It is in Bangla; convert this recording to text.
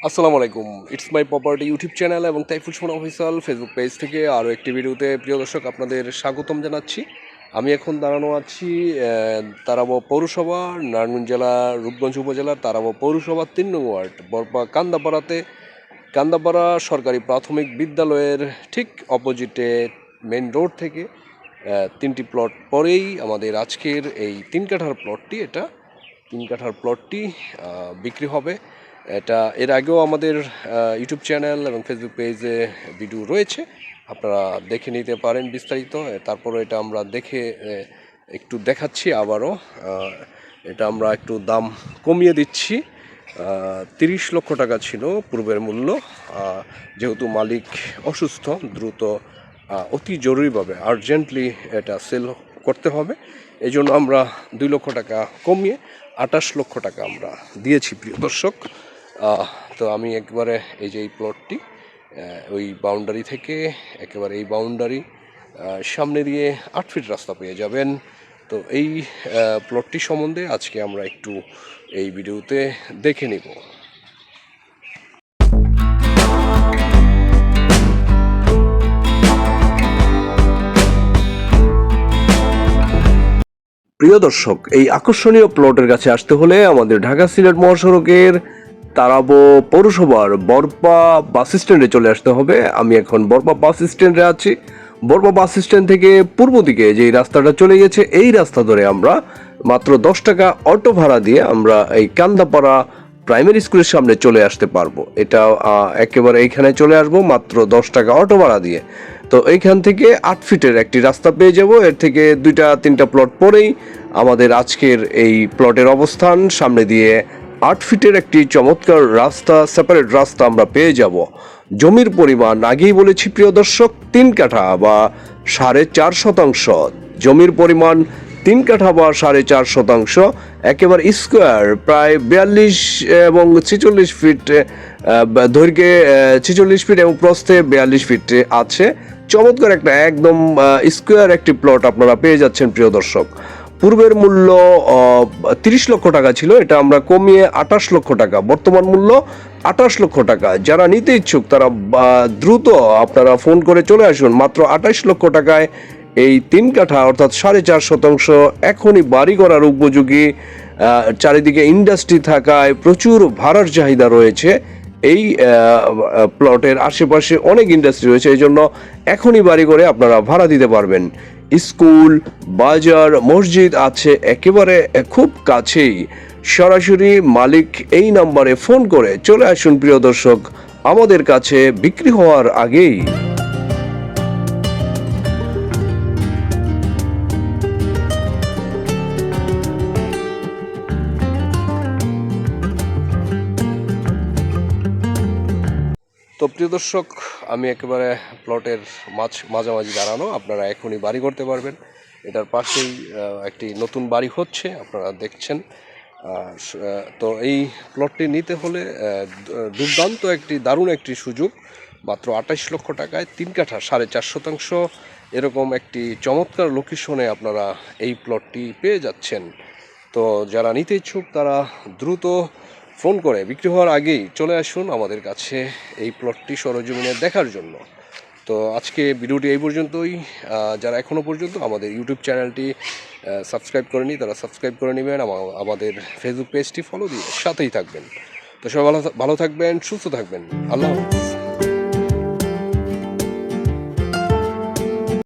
আসসালামু আলাইকুম। It's my property YouTube channel এবং Taiful Sumon official Facebook page থেকে আরও একটি ভিডিওতে প্রিয় দর্শক আপনাদের স্বাগতম জানাচ্ছি। আমি এখন দাঁড়ানো আছি তারাবো পৌরসভা, নারায়ণগঞ্জ জেলা, রূপগঞ্জ উপজেলার তারাবো পৌরসভা ৩ নং ওয়ার্ড বরপা কান্দাপাড়াতে। কান্দাপাড়া সরকারি প্রাথমিক বিদ্যালয়ের ঠিক অপোজিটে মেন রোড থেকে 3টি প্লট পরেই আমাদের আজকের এই 3 কাঠার প্লটটি, এটা 3 কাঠার প্লটটি বিক্রি হবে। এটা এর আগেও আমাদের ইউটিউব চ্যানেল এবং ফেসবুক পেজে ভিডিও রয়েছে, আপনারা দেখে নিতে পারেন বিস্তারিত। তারপরে এটা আমরা দেখে একটু দেখাচ্ছি আবারও। এটা আমরা একটু দাম কমিয়ে দিচ্ছি। 30 লক্ষ টাকা ছিল পূর্বের মূল্য। যেহেতু মালিক অসুস্থ, দ্রুত অতি জরুরিভাবে আর্জেন্টলি এটা সেল করতে হবে, এই জন্য আমরা 2 লক্ষ টাকা কমিয়ে 28 লক্ষ টাকা আমরা দিয়েছি প্রিয় দর্শক। তো আমি একবারে এই যে এই প্লটটি ওই বাউন্ডারি থেকে একেবারে এই বাউন্ডারি সামনে দিয়ে 8 ফিট রাস্তা পেয়ে যাবেন। তো এই প্লটটি সম্বন্ধে আজকে আমরা একটু এই ভিডিওতে দেখে নিব। প্রিয় দর্শক, এই আকর্ষণীয় প্লটের কাছে আসতে হলে আমাদের ঢাকা সিলেট মহাসড়কের তারাবো পৌরসভার বরপা বাস স্ট্যান্ডে চলে আসতে হবে। আমি এখন বরপা বাস স্ট্যান্ডে আছি। বরপা বাস স্ট্যান্ড থেকে পূর্ব দিকে যে রাস্তাটা চলে গেছে, এই রাস্তা ধরে আমরা মাত্র 10 টাকা অটো ভাড়া দিয়ে আমরা এই কান্দাপাড়া প্রাইমারি স্কুলের সামনে চলে আসতে পারবো। এটা একেবারে এইখানে চলে আসবো মাত্র 10 টাকা অটো ভাড়া দিয়ে। তো এইখান থেকে 8 ফিটের একটি রাস্তা পেয়ে যাব। এর থেকে 2-3টা প্লট পরেই আমাদের আজকের এই প্লটের অবস্থান। সামনে দিয়ে 8 ফিটের একটি চমৎকার রাস্তা, সেপারেট রাস্তা আমরা পেয়ে যাব। জমির পরিমাণ আগেই বলেছি প্রিয় দর্শক, 3 কাঠা বা 4.5 শতাংশ। জমির পরিমাণ 3 কাঠা বা 4.5 শতাংশ, একেবারে স্কোয়ার, প্রায় 42 এবং 46 ফিট দৈর্ঘ্যে, 46 ফিট এবং প্রস্থে 42 ফিট আছে। চমৎকার একটা একদম স্কোয়ার একটি প্লট আপনারা পেয়ে যাচ্ছেন প্রিয় দর্শক। পূর্বের মূল্য 30 লক্ষ টাকা ছিল, এটা আমরা কমিয়ে 28 লক্ষ টাকা, বর্তমান মূল্য 28 লক্ষ টাকা। যারা নিতে ইচ্ছুক তারা দ্রুত আপনারা ফোন করে চলে আসুন। মাত্র 28 লক্ষ টাকায় এই 3 কাঠা অর্থাৎ 4.5 শতাংশ এখনই বাড়ি করার উপযোগী। চারিদিকে ইন্ডাস্ট্রি থাকায় প্রচুর ভাড়ার চাহিদা রয়েছে। এই প্লটের আশেপাশে অনেক ইন্ডাস্ট্রি রয়েছে, এই জন্য এখনই বাড়ি করে আপনারা ভাড়া দিতে পারবেন। স্কুল, বাজার, মসজিদ আছে একেবারে খুব কাছেই। সরাসরি মালিক এই নাম্বারে ফোন করে চলে আসুন প্রিয় দর্শক আমাদের কাছে বিক্রি হওয়ার আগেই। তো প্রিয় দর্শক, আমি একেবারে প্লটের মাঝামাঝি দাঁড়ানো, আপনারা এখনই বাড়ি করতে পারবেন। এটার পাশেই একটি নতুন বাড়ি হচ্ছে, আপনারা দেখছেন। তো এই প্লটটি নিতে হলে দুর্দান্ত একটি দারুণ একটি সুযোগ। মাত্র 28 লক্ষ টাকায় 3 কাঠা 4.5 শতাংশ এরকম একটি চমৎকার লোকেশনে আপনারা এই প্লটটি পেয়ে যাচ্ছেন। তো যারা নিতে ইচ্ছুক তারা দ্রুত ফোন করে বিক্রি হওয়ার আগেই চলে আসুন আমাদের কাছে এই প্লটটি সরজমিনে দেখার জন্য। তো আজকে ভিডিওটি এই পর্যন্তই। যারা এখনও পর্যন্ত আমাদের ইউটিউব চ্যানেলটি সাবস্ক্রাইব করেনি তারা সাবস্ক্রাইব করে নেবেন, আমাদের ফেসবুক পেজটি ফলো দিয়ে সাথেই থাকবেন। তো সবাই ভালো থাকবেন, সুস্থ থাকবেন। আল্লাহ হাফেজ।